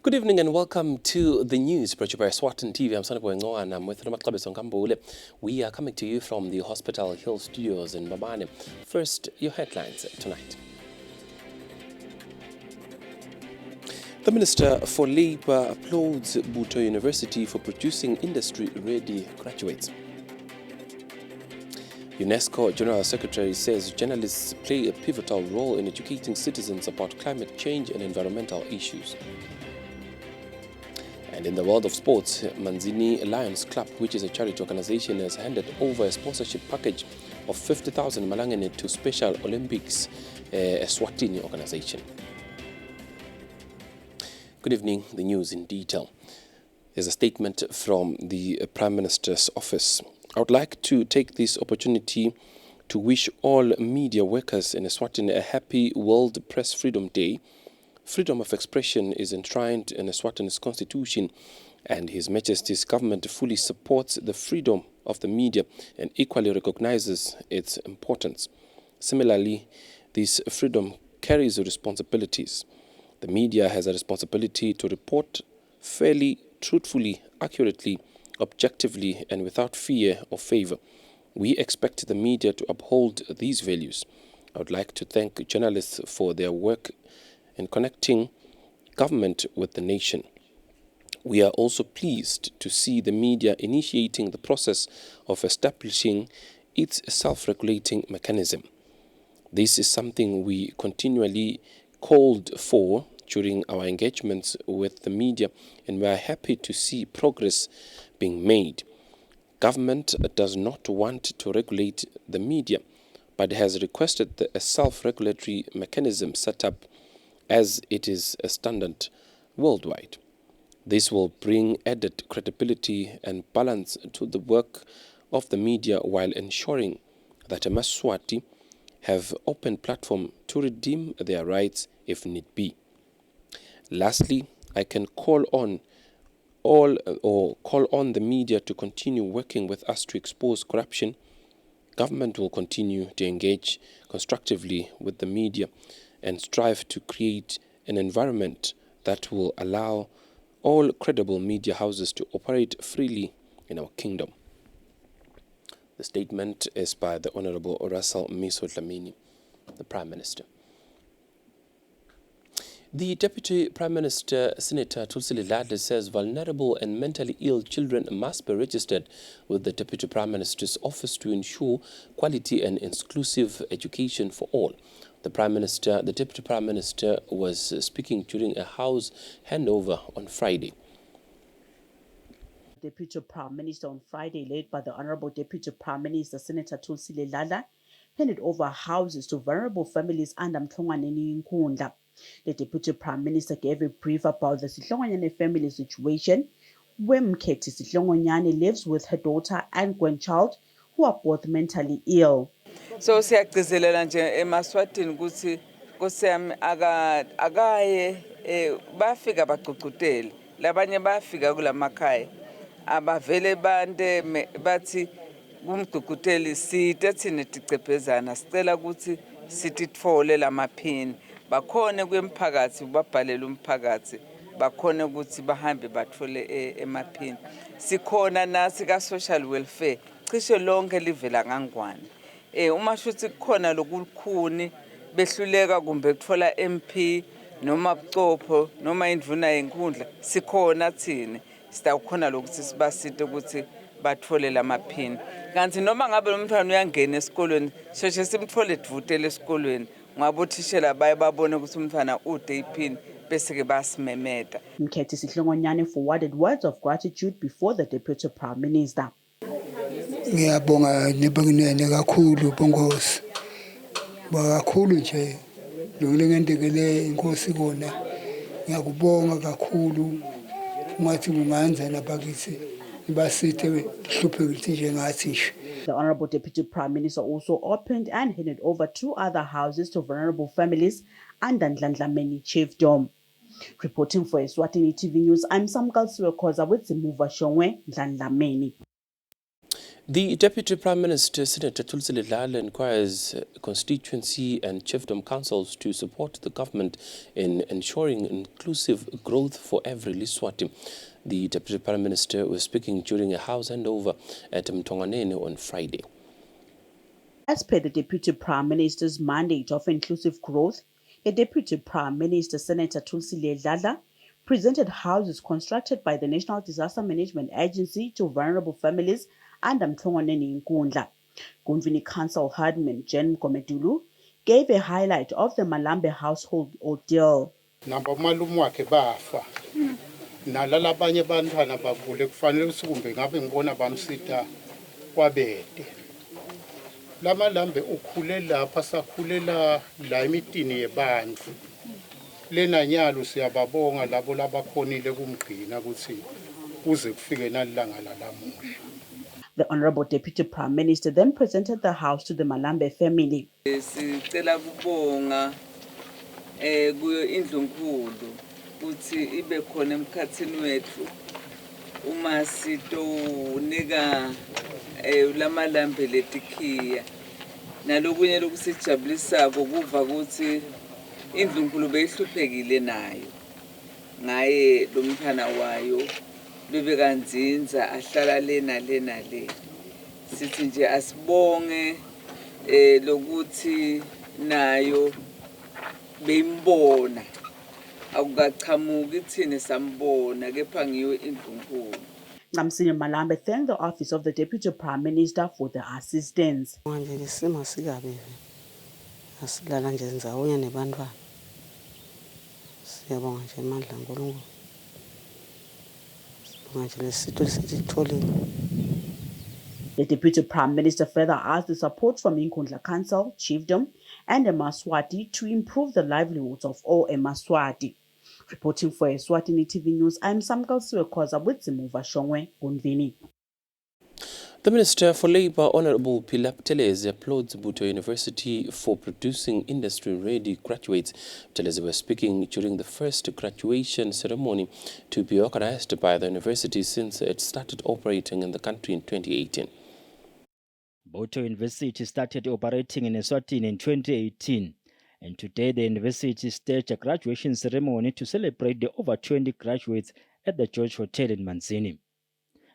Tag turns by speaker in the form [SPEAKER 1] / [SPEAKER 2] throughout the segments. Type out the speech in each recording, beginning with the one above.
[SPEAKER 1] Good evening and welcome to the news brought to you by Swatan TV. I'm Sanabo Ngoa and I'm with Ramatlabe Sonkambule. We are coming to you from the Hospital Hill Studios in Babane. First, your headlines tonight. The Minister for Labour applauds Boto University for producing industry-ready graduates. UNESCO General Secretary says journalists play a pivotal role in educating citizens about climate change and environmental issues. And in the world of sports, Manzini Lions Club, which is a charity organization, has handed over a sponsorship package of 50,000 malangene to Special Olympics, a Swatini organization. Good evening, the news in detail. There's a statement from the Prime Minister's office. I would like to take this opportunity to wish all media workers in Eswatini a happy World Press Freedom Day. Freedom of expression is enshrined in Eswatini's constitution, and His Majesty's government fully supports the freedom of the media and equally recognizes its importance. Similarly, this freedom carries responsibilities. The media has a responsibility to report fairly, truthfully, accurately, objectively, and without fear or favor. We expect the media to uphold these values. I would like to thank journalists for their work in connecting government with the nation. We are also pleased to see the media initiating the process of establishing its self-regulating mechanism. This is something we continually called for during our engagements with the media, and we are happy to see progress being made. Government does not want to regulate the media, but has requested that a self-regulatory mechanism set up as it is a standard worldwide. This will bring added credibility and balance to the work of the media while ensuring that Amaswati have open platform to redeem their rights if need be. Lastly, I can call on the media to continue working with us to expose corruption. Government will continue to engage constructively with the media and strive to create an environment that will allow all credible media houses to operate freely in our kingdom. The statement is by the Honorable Russell Miso Dlamini, the Prime Minister. The Deputy Prime Minister, Senator Tulsile Ladle, says vulnerable and mentally ill children must be registered with the Deputy Prime Minister's office to ensure quality and inclusive education for all. The Deputy Prime Minister was speaking during a house handover on Friday.
[SPEAKER 2] Deputy Prime Minister on Friday, led by the Honorable Deputy Prime Minister, Senator Tulsile Ladle, handed over houses to vulnerable families under Mhlongwane Nkundla. The Deputy Prime Minister gave a brief about the Sihlongwane family situation, where Mkhethi Sihlongwane lives with her daughter and grandchild, who are both mentally ill.
[SPEAKER 3] So siyagcizelela nje eMaswatini ukuthi nkosiyami akaye bafika bagcugcutele labanye bafika kulamakhaya abavele bande bathi kumgcugcuteli site thina ticephezana sicela ukuthi sitithole lamaphini bakhona kwemphakathi babhalela umphakathi bakhona ukuthi bahambe bathole emaphini sikhona nasi ka social welfare cishe lonke livela ngangwane uma shuthi kukhona lokukhuni behluleka kumbe kuthola MP noma bucopho noma indvuna yenkundla sikhona thina sitawukhona lokuthi sibasite ukuthi bathole lamaphini kanti noma ngabe umntwana uyangena esikolweni sheshe simthole edvutele esikolweni ngabe uthishela baye babone ukuthi umntwana ude iphini bese ke basimemeta.
[SPEAKER 2] Mkhethi Sihlongwane forwarded words of gratitude before the Deputy Prime Minister.
[SPEAKER 4] Ngiyabonga nibongenene kakhulu bongosi bakakhulu nje lokulengendekele inkosi kona ngiyakubonga kakhulu ngathi kunganza nabakithi ibasithe hluphekile njengathi nje.
[SPEAKER 2] The Honorable Deputy Prime Minister also opened and handed over 2 other houses to vulnerable families under Ndlandlameni Chiefdom. Reporting for Eswatini TV News, I'm Samkal Siwekoza with Zimuva Shongwe, Ndlandlameni.
[SPEAKER 1] The Deputy Prime Minister, Senator Tulsi Lala, inquires constituency and chiefdom councils to support the government in ensuring inclusive growth for every Liswati. The Deputy Prime Minister was speaking during a house handover at Mtonganene on Friday.
[SPEAKER 2] As per the Deputy Prime Minister's mandate of inclusive growth, the Deputy Prime Minister, Senator Tulsi Lala, presented houses constructed by the National Disaster Management Agency to vulnerable families and Mtonganeni Nkundla. Gunvini Council Hardman Jen Mkomedulu gave a highlight of the Malambe household ordeal.
[SPEAKER 5] Nabo malume wakhe bafa nalala abanye abantwana bavule kufanele usikumbe ngabe ngibona bamsita kwabede lamalambe ukhule lapha sakhulela la emitini yebantu lena nyalo siyababonga labo labakhonile kumgqina ukuthi kuze kufike nalilanga lalamuhla.
[SPEAKER 2] The Honorable Deputy Prime Minister then presented the house to the Malambe family.
[SPEAKER 3] Sicela kubonga kuyo indlunkulu ukuthi ibe khona emkhathini wethu uma sitonika lamalambe letikhiya nalokunye lokusijabulisako kuva ukuthi indlunkulu beyihluphekile nayo ngaye lo mphana wayo bebekanzinza ahlala lena le sithi nje asibonge lokuthi nayo beyimbona akukachamuki thina sambona kepha ngiyo indlunkulu.
[SPEAKER 2] Namsini Malambe thanked the office of the Deputy Prime Minister for the assistance.
[SPEAKER 6] Manje lesimo sikabi asilala nje ndzawonye nebantwana siyabonga nje amandla uNkulunkulu sibonga nje lesito lesitholile.
[SPEAKER 2] The Deputy Prime Minister further asked the support from Nkundla Council, Chiefdom, and Emaswati to improve the livelihoods of all Emaswati. Reporting for Eswatini TV News, I'm Samkal Siwekoza with Zimuva Shongwe, Gunvini.
[SPEAKER 1] The Minister for Labour, Honourable Philip Telezi, applauds Boto University for producing industry-ready graduates. Telezi was speaking during the first graduation ceremony to be organised by the university since it started operating in the country in 2018.
[SPEAKER 7] Boto University started operating in Eswatini in 2018, and today the university staged a graduation ceremony to celebrate the over 20 graduates at the George Hotel in Manzini.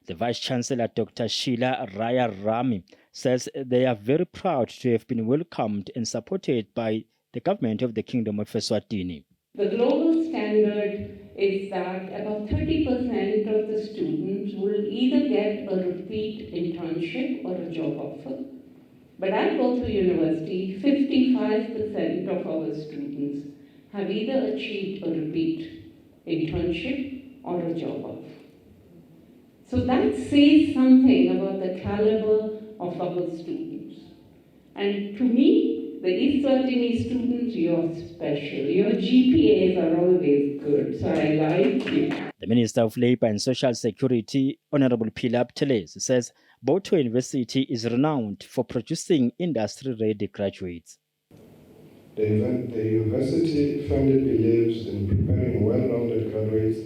[SPEAKER 7] The Vice-Chancellor, Dr. Sheila Raya Rami, says they are very proud to have been welcomed and supported by the government of the Kingdom of Eswatini.
[SPEAKER 8] The global standard is that about 30% of the students will either get a repeat internship or a job offer. But at Boto University, 55% of our students have either achieved a repeat internship or a job offer. So that says something about the caliber of our students. And to me, the Eswatini students, you're special. Your GPAs are always good, so I like you.
[SPEAKER 7] The Minister of Labour and Social Security, Honourable Philip Telezi, says Boto University is renowned for producing industry-ready graduates.
[SPEAKER 9] The university firmly believes in preparing well-rounded graduates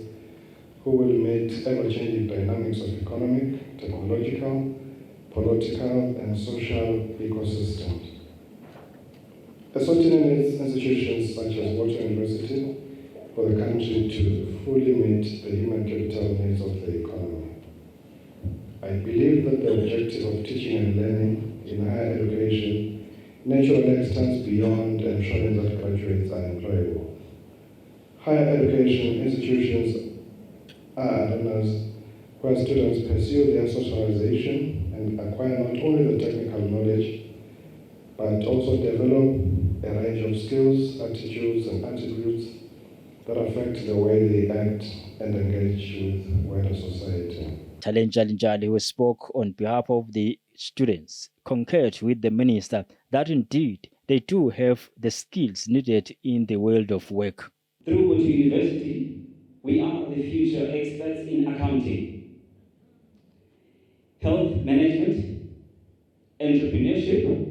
[SPEAKER 9] who will meet ever-changing dynamics of economic, technological, political, and social ecosystems. Eswatini needs institutions such as Boto University for the country to fully meet the human capital needs of the economy. I believe that the objective of teaching and learning in higher education naturally extends beyond ensuring that graduates are employable. Higher education institutions are arenas where students pursue their socialization and acquire not only the technical knowledge, but also develop a range of skills, attitudes, and attributes that affect the way they act and engage with wider society.
[SPEAKER 7] Talenja Linjali, who spoke on behalf of the students, concurred with the minister that indeed they do have the skills needed in the world of work.
[SPEAKER 10] Through Boto University, we are the future experts in accounting, health management, entrepreneurship,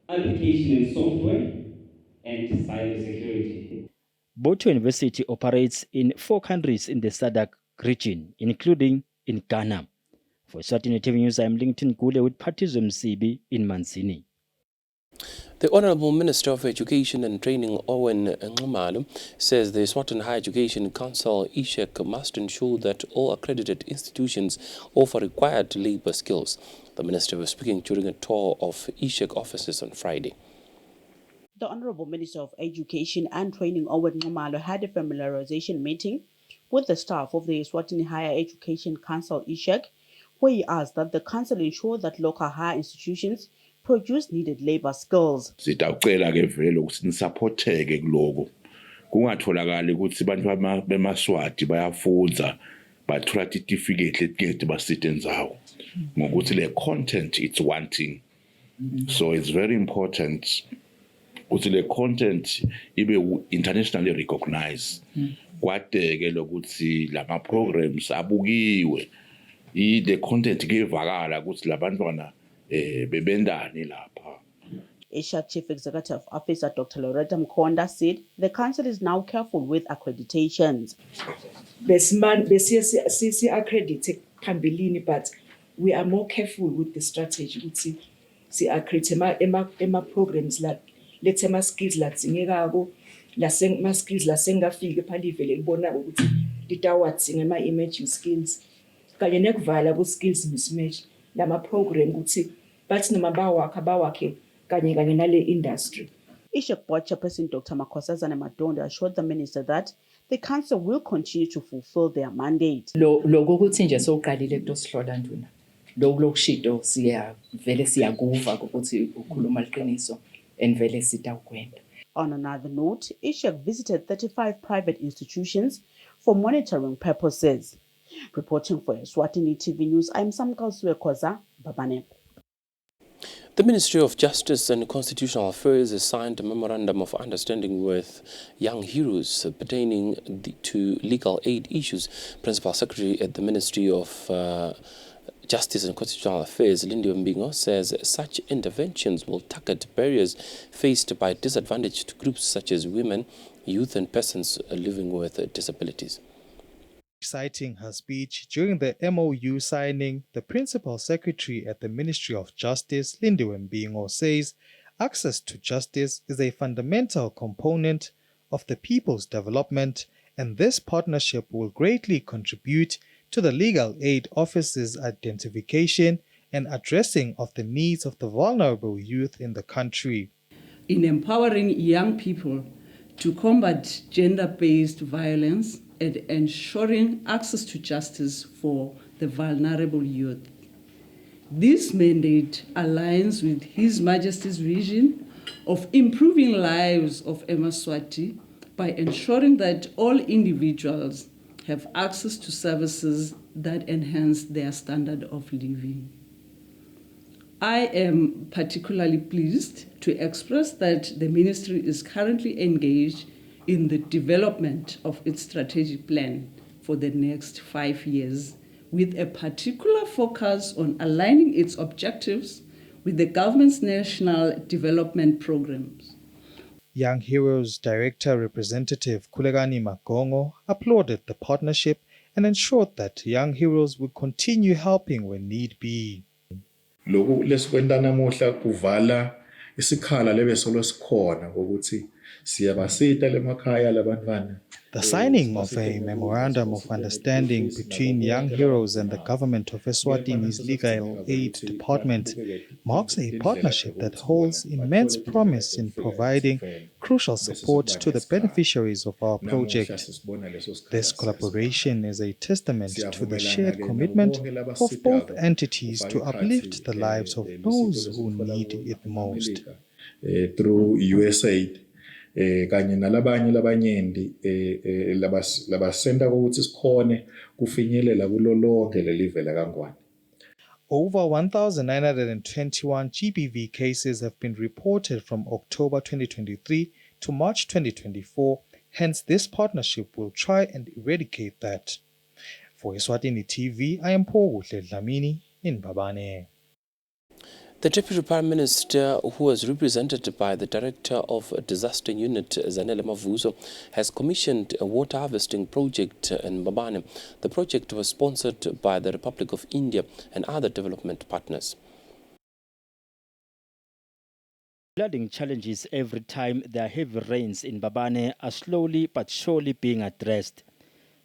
[SPEAKER 10] application in software, and cybersecurity.
[SPEAKER 7] Boto University operates in 4 countries in the SADC region, including in Ghana, For Eswatini TV News, I'm Lincoln Gule with Patizo Msibi in Mansini.
[SPEAKER 1] The Honourable Minister of Education and Training, Owen Nxumalo, says the Eswatini Higher Education Council, ESHEC, must ensure that all accredited institutions offer required labour skills. The minister was speaking during a tour of ESHEC offices on Friday.
[SPEAKER 2] The Honourable Minister of Education and Training, Owen Nxumalo, had a familiarization meeting with the staff of the Eswatini Higher Education Council, ESHEC, where he asked that the council ensure that local higher institutions produce needed labour skills.
[SPEAKER 11] Sitawucela ke vele ukuthi nisupporteke kuloko. Kungatholakali ukuthi abantu bemaswati bayafundza bathola certificate letikete basite ndzawo. Ngokuthi le content it's one thing. So it's very important ukuthi le content ibe internationally recognized. Kwadeke lokuthi lama programs abukiwe. The content kuyevakala ukuthi labantwana bebendani lapha.
[SPEAKER 2] ESHEC Chief Executive Officer Dr. Loretta Mkhonda said the council is now careful with accreditations.
[SPEAKER 12] Besi accredit phambilini, but we are more careful with the strategy ukuthi si accredit ema programs la lethe ma skills la dzingekako la skills la sengafike phalive lebona ukuthi litawatsi ngema emerging skills kanye nekuvala ku skills mismatch lama program ukuthi bathi noma bawakhe kanye nale industry.
[SPEAKER 2] ESHEC Board Chairperson Dr. Makhosazana Madondo assured the minister that the council will continue to fulfill their mandate.
[SPEAKER 12] Lokho ukuthi nje soqalile kutosihlola nduna. Lokushido vele siyakuva ukuthi ukhuluma liqiniso and vele sitawukwenda.
[SPEAKER 2] On another note, ESHEC visited 35 private institutions for monitoring purposes. Reporting for Eswatini TV News, I'm Samkal Suekoza, Babane.
[SPEAKER 1] The Ministry of Justice and Constitutional Affairs has signed a memorandum of understanding with Young Heroes pertaining to legal aid issues. Principal Secretary at the Ministry of Justice and Constitutional Affairs, Lindy Mbingo, says such interventions will target barriers faced by disadvantaged groups such as women, youth and persons living with disabilities.
[SPEAKER 13] Citing her speech during the MOU signing, the Principal Secretary at the Ministry of Justice, Lindiwe Mbingo, says access to justice is a fundamental component of the people's development, and this partnership will greatly contribute to the legal aid office's identification and addressing of the needs of the vulnerable youth in the country.
[SPEAKER 14] In empowering young people to combat gender-based violence and ensuring access to justice for the vulnerable youth. This mandate aligns with His Majesty's vision of improving lives of Emaswati by ensuring that all individuals have access to services that enhance their standard of living. I am particularly pleased to express that the Ministry is currently engaged in the development of its strategic plan for the next 5 years, with a particular focus on aligning its objectives with the government's national development programs.
[SPEAKER 13] Young Heroes Director Representative Kulegani Magongo applauded the partnership and ensured that Young Heroes will continue helping when need be.
[SPEAKER 15] Lokhu lesikwenta namuhla kuvala isikhala lebesolo sikhona ukuthi siyabasita lemakhaya labantwana.
[SPEAKER 13] The signing of a memorandum of understanding between Young Heroes and the government of Eswatini's Legal Aid Department marks a partnership that holds immense promise in providing crucial support to the beneficiaries of our project. This collaboration is a testament to the shared commitment of both entities to uplift the lives of those who need it most.
[SPEAKER 15] Through USAID. Kanye nalabanye labanyendi labasenda ukuthi sikhone kufinyelela kulo lonke lelive la kaNgwane.
[SPEAKER 13] Over 1,921 GBV cases have been reported from October 2023 to March 2024. Hence, this partnership will try and eradicate that. For Eswatini TV, I am Paul Dlamini in Babane.
[SPEAKER 1] The Deputy Prime Minister, who was represented by the Director of Disaster Unit, Zanele Mavuso, has commissioned a water harvesting project in Mbabane. The project was sponsored by the Republic of India and other development partners.
[SPEAKER 7] Flooding challenges every time there are heavy rains in Mbabane are slowly but surely being addressed.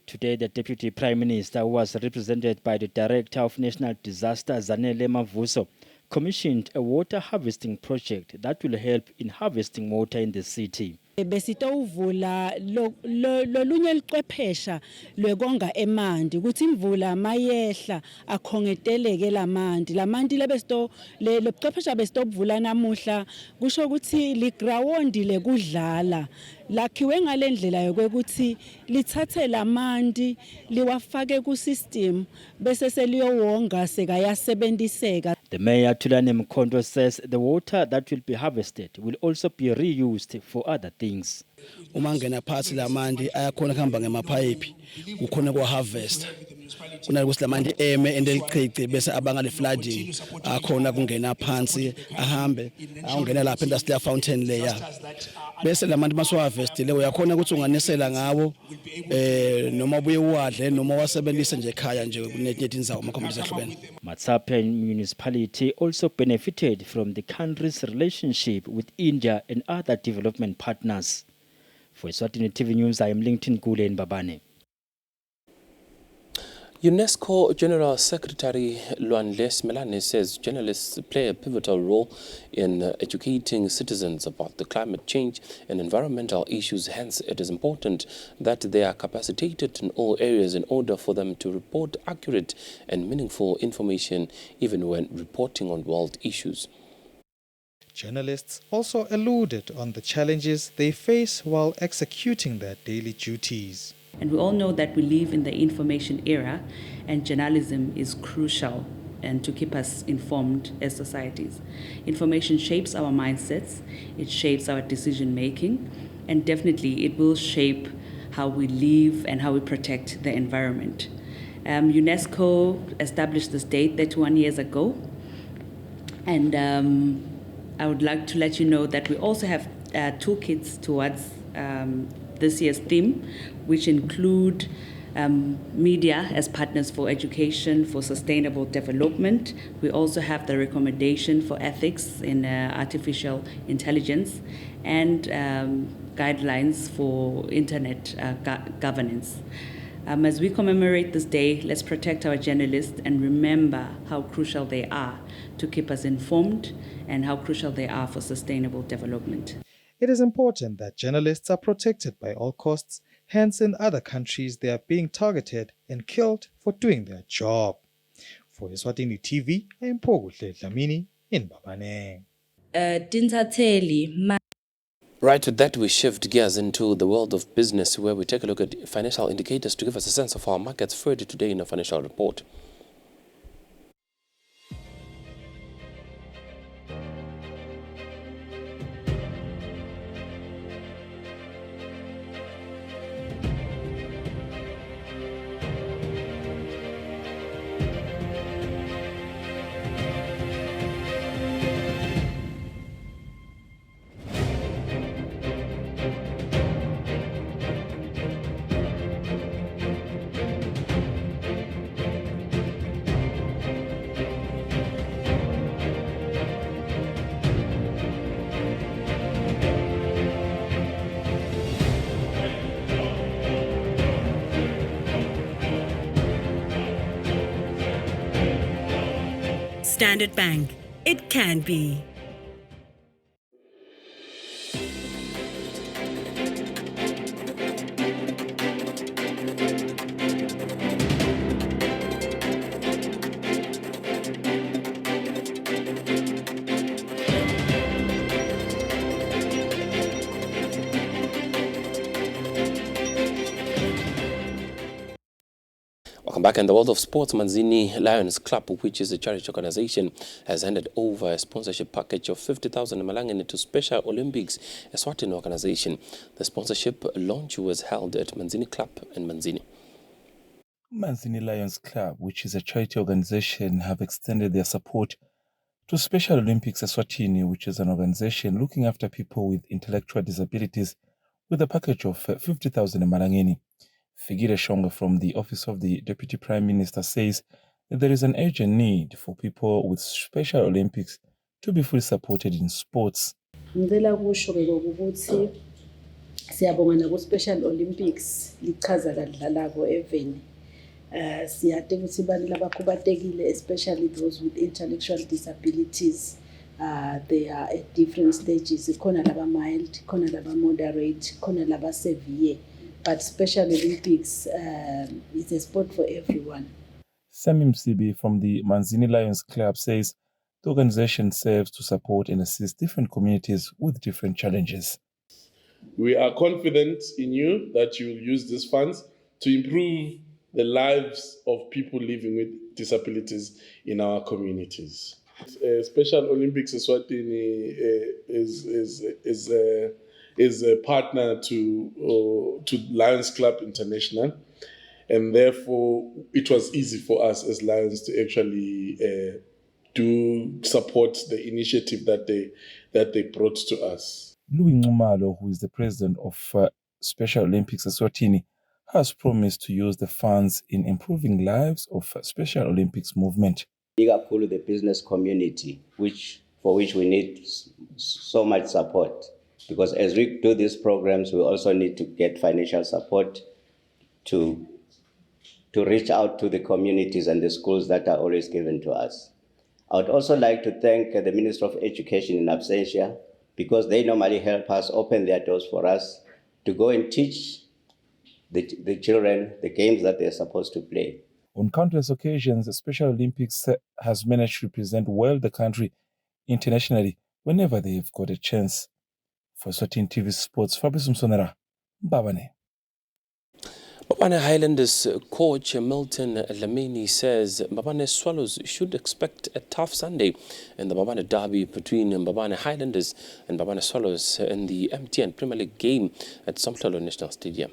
[SPEAKER 7] Today, the Deputy Prime Minister, who was represented by the Director of National Disaster, Zanele Mavuso, commissioned a water harvesting project that will help in harvesting water in the city.
[SPEAKER 16] Besitowuvula lolunye liqwephesha lwekonga emanti ukuthi imvula mayehla akhongeteleke lamanti lebuqwephesha besitobuvula namuhla kusho ukuthi ligrawundi lekudlala lakhiwe ngalendlela yokuthi lithathe lamanti liwafake ku system bese seliyowonga sekayasebenziseka.
[SPEAKER 7] The Mayor Thulane Mkhondo says the water that will be harvested will also be reused for other things.
[SPEAKER 17] Uma ngena phansi lamanti ayakhona kuhamba ngemapipe ukhona ku harvest kuna ukuthi lamanti eme endelichiche bese abangale flooding akhona kungena phansi ahambe awungena lapha industrial fountain layer bese lamanti maso harvestile uyakhona ukuthi unganisela ngawo noma buye uwadle noma wasebenzise nje ekhaya nje kunetinye indzawo amakhombiso ehlukene.
[SPEAKER 7] Matsapia municipality also benefited from the country's relationship with India and other development partners. For Eswatini TV News, I am LinkedIn Kule in Mbabane.
[SPEAKER 1] UNESCO General Secretary Lwanles Melane says journalists play a pivotal role in educating citizens about the climate change and environmental issues. Hence, it is important that they are capacitated in all areas in order for them to report accurate and meaningful information, even when reporting on world issues.
[SPEAKER 13] Journalists also alluded on the challenges they face while executing their daily duties.
[SPEAKER 18] And we all know that we live in the information era, and journalism is crucial and to keep us informed as societies. Information shapes our mindsets, it shapes our decision making, and definitely it will shape how we live and how we protect the environment. UNESCO established this date 31 years ago, and I would like to let you know that we also have toolkits towards this year's theme, which include media as partners for education, for sustainable development. We also have the recommendation for ethics in artificial intelligence and guidelines for internet governance. As we commemorate this day, let's protect our journalists and remember how crucial they are to keep us informed and how crucial they are for sustainable development.
[SPEAKER 13] It is important that journalists are protected by all costs. Hence, in other countries, they are being targeted and killed for doing their job. For Eswatini TV, I am Poguhle Dlamini in Mbabane.
[SPEAKER 1] Right, with that, we shift gears into the world of business, where we take a look at financial indicators to give us a sense of our markets further today in a financial report.
[SPEAKER 19] Standard Bank. It can be.
[SPEAKER 1] Back in the world of sports, Manzini Lions Club, which is a charity organization, has handed over a sponsorship package of 50,000 Malangeni to Special Olympics, a Eswatini organization. The sponsorship launch was held at Manzini Club in Manzini.
[SPEAKER 20] Manzini Lions Club, which is a charity organization, have extended their support
[SPEAKER 1] to Special Olympics Eswatini, which is an organization looking after people with intellectual disabilities, with a package of 50,000 emalangeni. Figire Shonga from the Office of the Deputy Prime Minister says that there is an urgent need for people with Special Olympics to be fully supported in sports.
[SPEAKER 2] Ngicela kusho-ke ukuthi siyabonga naku-Special Olympics lichaza kadlalako eveni. Siyade ukuthi abantu labakhubatekile, especially those with intellectual disabilities, they are at different stages. Khona laba mild, khona laba moderate, khona laba severe. But Special Olympics is a sport for everyone.
[SPEAKER 1] Sami Msibi from the Manzini Lions Club says the organization serves to support and assist different communities with different challenges.
[SPEAKER 20] We are confident in you that you will use these funds to improve the lives of people living with disabilities in our communities. Special Olympics Eswatini is a partner to Lions Club International, and therefore it was easy for us as Lions to actually support the initiative that they brought to us.
[SPEAKER 1] Louis Ngumalo, who is the president of Special Olympics Eswatini, has promised to use the funds in improving lives of Special Olympics movement.
[SPEAKER 21] Ikakhulu the business community, for which we need so much support, because as we do these programs, we also need to get financial support to reach out to the communities and the schools that are always given to us. I would also like to thank the Minister of Education in absentia, because they normally help us open their doors for us to go and teach the children the games that they're supposed to play.
[SPEAKER 1] On countless occasions, the Special Olympics has managed to represent well the country internationally whenever they have got a chance. For Eswatini TV Sports, Fabrice Msonera, Mbabane. Mbabane Highlanders coach Milton Lamini says Mbabane Swallows should expect a tough Sunday in the Mbabane derby between Mbabane Highlanders and Mbabane Swallows in the MTN Premier League game at Somhlolo National Stadium.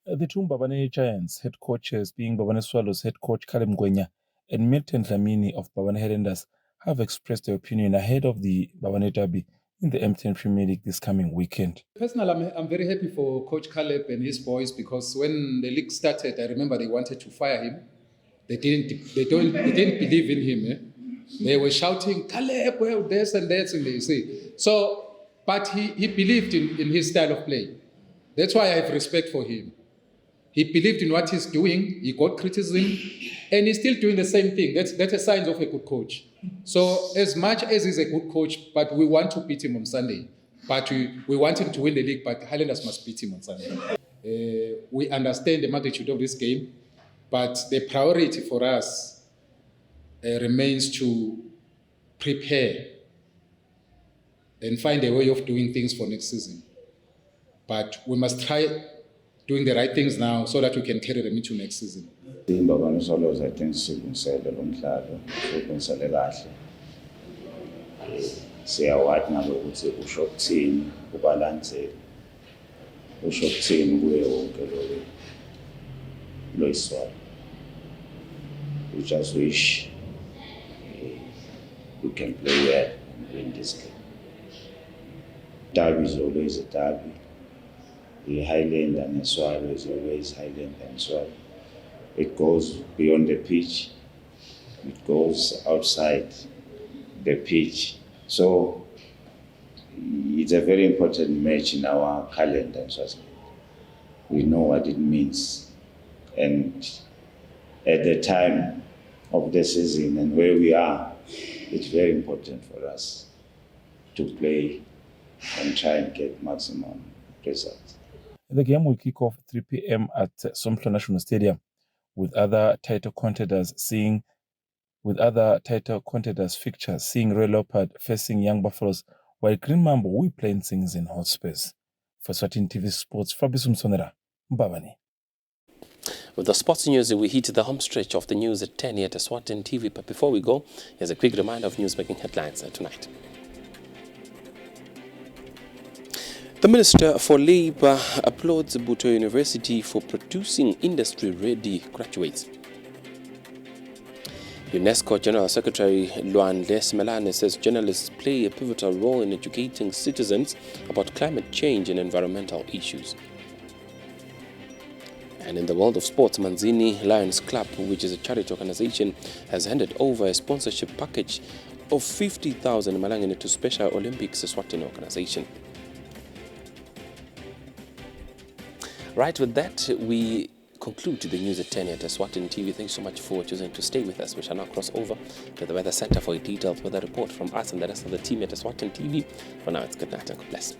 [SPEAKER 1] The two Mbabane Giants head coaches, being Mbabane Swallows head coach Kalem Gwenya and Milton Lamini of Mbabane Highlanders, have expressed their opinion ahead of the Mbabane derby in the MTN Premier League this coming weekend.
[SPEAKER 22] Personally, I'm very happy for Coach Caleb and his boys, because when the league started, I remember they wanted to fire him. They didn't believe in him. They were shouting, Caleb, well, this and that, and they say. So, but he believed in his style of play. That's why I have respect for him. He believed in what he's doing. He got criticism, and he's still doing the same thing. That's a sign of a good coach. So as much as he's a good coach, but we want to beat him on Sunday. But we want him to win the league, but Highlanders must beat him on Sunday. We understand the magnitude of this game, but the priority for us remains to prepare and find a way of doing things for next season. But we must try doing the right things now so that we can carry them into next season.
[SPEAKER 23] Mbabane Swallows, I think sikulungisele lo mdlalo, sikulungisele kahle. Siyawathi ngabe ukuthi usho ukuthini ubalandzele. Usho ukuthini kuye wonke lo iswalo. We just wish we can play well and win this game. Derby is always a derby. The Highland and Swallow is always Highland and Swallow. It goes beyond the pitch. It goes outside the pitch. So it's a very important match in our calendar. We know what it means. And at the time of the season and where we are, it's very important for us to play and try and get maximum results.
[SPEAKER 1] The game will kick off 3 p.m. at Somhlolo National Stadium, with other title contenders fixtures seeing Red Leopard facing Young Buffaloes, while Green Mambo will be playing things in Hotspurs. For Eswatini TV Sports, Fabrice Msonera, Mbabane. With the sports news, we hit the home stretch of the news at 10 here at Eswatini TV. But before we go, here's a quick reminder of news-making headlines tonight. The Minister for Labour applauds Boto University for producing industry-ready graduates. UNESCO General Secretary Luanle Simelane says journalists play a pivotal role in educating citizens about climate change and environmental issues. And in the world of sports, Manzini Lions Club, which is a charity organization, has handed over a sponsorship package of 50,000 Malangene to Special Olympics Eswatini organization. Right, with that, we conclude the news at 10 at Eswatini TV. Thanks so much for choosing to stay with us. We shall now cross over to the Weather Center for a detailed weather report from us and the rest of the team at Eswatini TV. For now, it's good night and God bless.